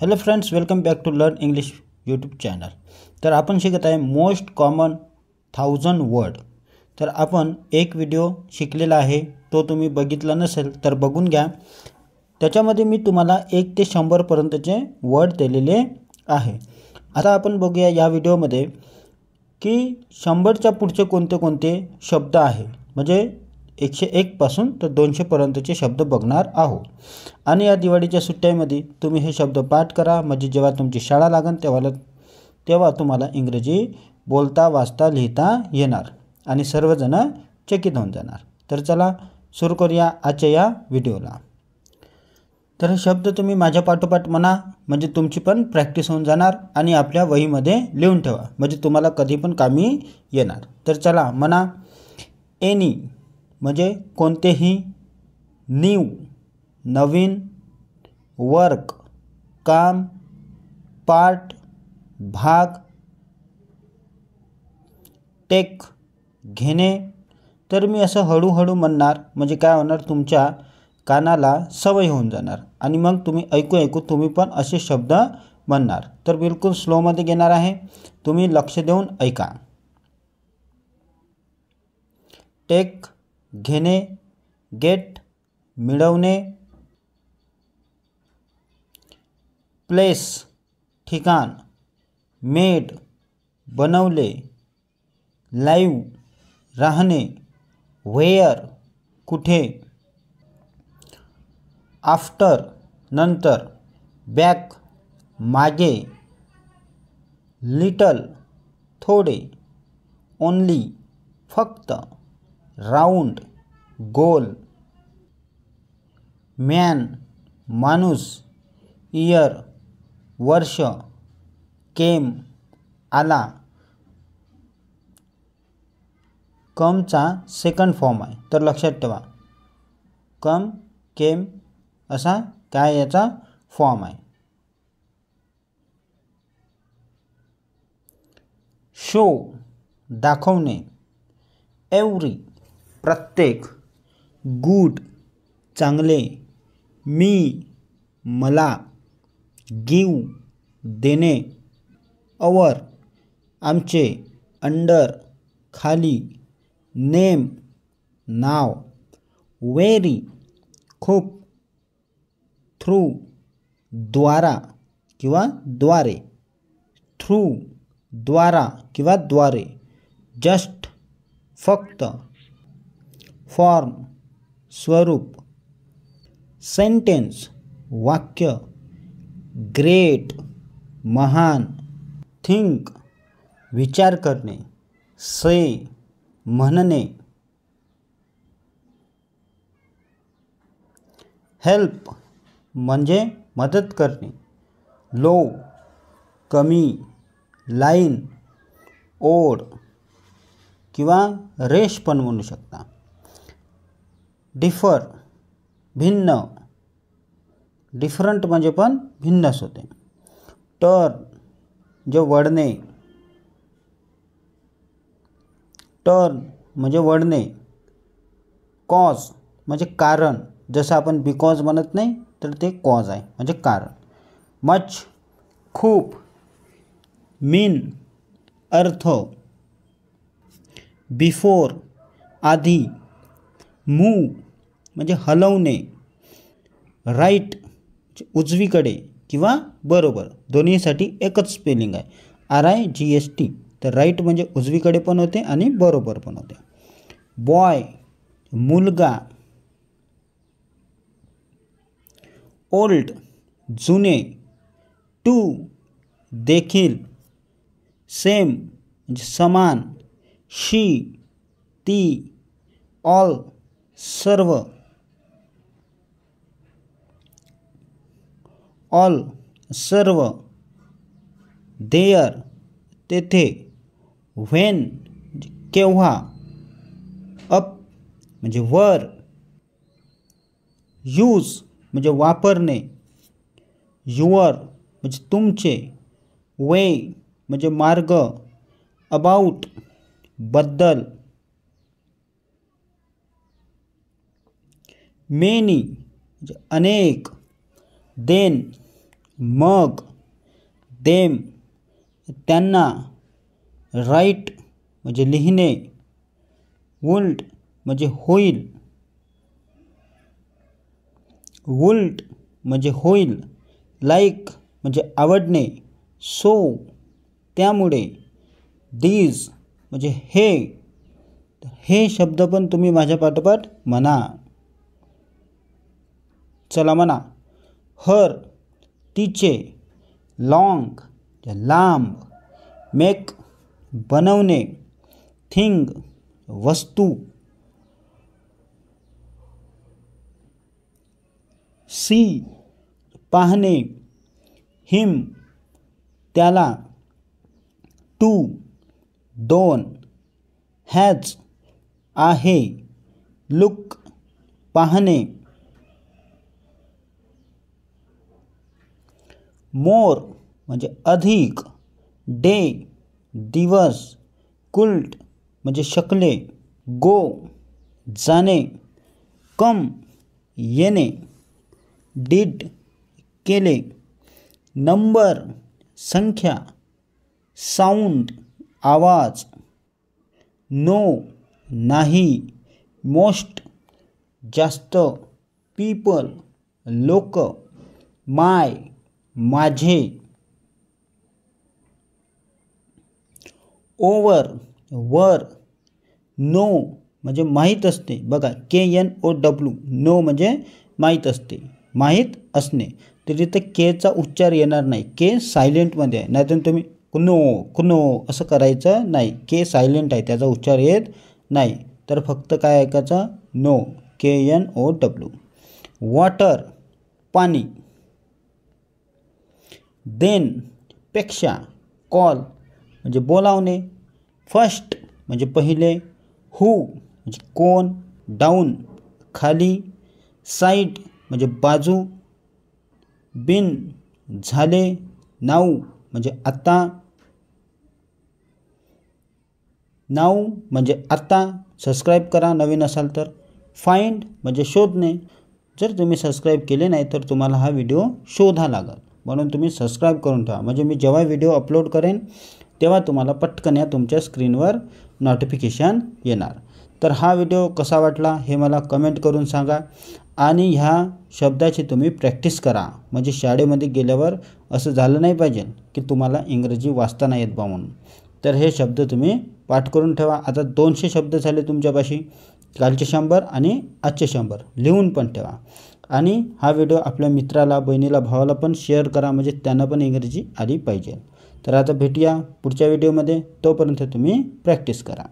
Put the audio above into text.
Hello friends, welcome back to learn English YouTube channel. तर आपण शिकत आहे मोस्ट कॉमन 1000 वर्ड. तर आपण एक व्हिडिओ शिकलेला आहे, तो तुम्ही बघितला नसेल तर बघून घ्या. त्याच्यामध्ये मी तुम्हाला 1 ते 100 पर्यंतचे वर्ड दिलेले आहे. आता आपण बघूया या व्हिडिओमध्ये की 100च्या पुढचे कोणते कोणते शब्द आहे. म्हणजे 101 पासून तर 200 पर्यंतचे शब्द बघणार आहोत. आणि या दिवाळीच्या सुट्ट्यामध्ये तुम्ही हे शब्द पाठ करा, म्हणजे जेव्हा तुमची शाळा लागेल तेव्हा तुम्हाला इंग्रजी बोलता वाचता लिहिता येणार आणि सर्वजण चकित होऊन जाणार. तर चला सुरू करूया आजच्या या व्हिडिओला. तर हे शब्द तुम्ही माझ्या पाठोपाठ म्हणा, म्हणजे तुमची पण प्रॅक्टिस होऊन जाणार आणि आपल्या वहीमध्ये लिहून ठेवा, म्हणजे तुम्हाला कधी पण कामी येणार. तर चला म्हणा. एनी म्हणजे कोणतेही, न्यू नवीन, वर्क काम, पार्ट भाग, टेक घेणे. तर मी असं हळूहळू म्हणणार, म्हणजे काय होणार, तुमच्या कानाला सवय होऊन जाणार आणि मग तुम्ही ऐकू तुम्ही पण असे शब्द म्हणणार. तर बिलकुल स्लोमध्ये घेणार आहे, तुम्ही लक्ष देऊन ऐका. टेक घेणे, गेट मिळवणे, प्लेस ठिकाण, मेड बनवले, लाईव्ह राहणे, वेअर कुठे, आफ्टर नंतर, बॅक मागे, लिटल थोडे, ओनली फक्त, राऊंड गोल, मॅन माणूस, इयर वर्ष, केम आला. कमचा सेकंड फॉर्म आहे, तर लक्षात ठेवा. कम केम असा काय याचा फॉर्म आहे. शो दाखवणे, एव्हरी प्रत्येक, गुड चांगले, मी मला, गिव देणे, अवर आमचे, अंडर खाली, नेम नाव, व्हेरी खूप, थ्रू द्वारा किंवा द्वारे, थ्रू द्वारा किंवा द्वारे, जस्ट फक्त, फॉर्म स्वरूप, सेंटेन्स वाक्य, ग्रेट महान, थिंक विचार करणे, से म्हणणे, हेल्प म्हणजे मदत करणे, लो कमी, लाईन ओळ किंवा रेष पण म्हणू शकता, डिफर भिन्न, डिफरंट म्हणजे पण भिन्नच होते, टर्न म्हणजे वळणे, टर्न म्हणजे वळणे, कॉज म्हणजे कारण, जसं आपण बिकॉज म्हणत नाही तर ते कॉज आहे म्हणजे कारण, मच खूप, मीन अर्थ, बिफोर आधी, मूव म्हणजे हलवणे, राईट उजवीकडे किंवा बरोबर, दोन्हीसाठी एकच स्पेलिंग आहे, RIGHT. तर राईट म्हणजे उजवीकडे पण होते आणि बरोबर पण होते. बॉय मुलगा, ओल्ड जुने, टू देखील, सेम म्हणजे समान, शी ती, ऑल सर्व, ऑल सर्व, देअर तेथे, व्हेन केव्हा, अप म्हणजे वर, यूज म्हणजे वापरणे, युअर म्हणजे तुमचे, वे म्हणजे मार्ग, अबाउट बद्दल, मेनी म्हणजे अनेक, देन मग, देम त्यांना, राईट म्हणजे लिहिणे, वुल्ड म्हणजे होईल, वुल्ड म्हणजे होईल, लाईक म्हणजे आवडणे, सो त्यामुळे, दीज म्हणजे हे शब्द पण तुम्ही माझ्या पाठोपाठ म्हणा. चला म्हणा. हर तिचे, लॉंग लांब, मेक बनवणे, थिंग वस्तू, सी पाहणे, हिम त्याला, टू दोन, हॅज आहे, लुक पाहणे, मोर म्हणजे अधिक, डे दिवस, कुल्ट म्हणजे शकले, गो जाणे, कम येणे, डिड केले, नंबर संख्या, साऊंड आवाज, नो नाही, मोस्ट जास्त, पीपल लोक, माय माझे, ओवर वर, नो म्हणजे माहीत असते. बघा KNOW नो म्हणजे माहीत असते, माहीत असणे. तर इथं केचा उच्चार येणार नाही, के सायलेंटमध्ये आहे. नाहीतर तुम्ही कुनो कुनो असं करायचं नाही, के सायलेंट आहे, त्याचा उच्चार येत नाही. तर फक्त काय ऐकायचं, नो, KNOW. वॉटर पाणी, देन पेक्षा, कॉल म्हणजे बोलावणे, फर्स्ट म्हणजे पहिले, हू म्हणजे कोण, डाऊन खाली, साईड म्हणजे बाजू, बिन झाले, नाऊ म्हणजे आता, नाऊ म्हणजे आता. सबस्क्राईब करा नवीन असाल तर. फाइंड म्हणजे शोधणे. जर तुम्ही सबस्क्राईब केले नाही तर तुम्हाला हा व्हिडिओ शोधा लागेल, म्हणून तुम्ही सबस्क्राईब करून ठेवा. म्हणजे मी जेव्हा व्हिडिओ अपलोड करेन तेव्हा तुम्हाला पटकन या तुमच्या स्क्रीनवर नोटिफिकेशन येणार. तर हा व्हिडिओ कसा वाटला हे मला कमेंट करून सांगा. आणि ह्या शब्दाची तुम्ही प्रॅक्टिस करा, म्हणजे शाळेमध्ये गेल्यावर असं झालं नाही पाहिजे की तुम्हाला इंग्रजी वाचता नाही येत बा म्हणून. तर हे शब्द तुम्ही पाठ करून ठेवा. आता 200 शब्द झाले तुमच्यापाशी, कालचे 100 आणि आजचे 100 लिहून पण ठेवा. आणि हा व्हिडिओ आपल्या मित्राला, बहिणीला, भावाला पण शेअर करा, म्हणजे त्यांना पण इंग्रजी आली पाहिजे. तर आता भेटूया पुढच्या व्हिडिओमध्ये. तोपर्यंत तुम्ही प्रॅक्टिस करा.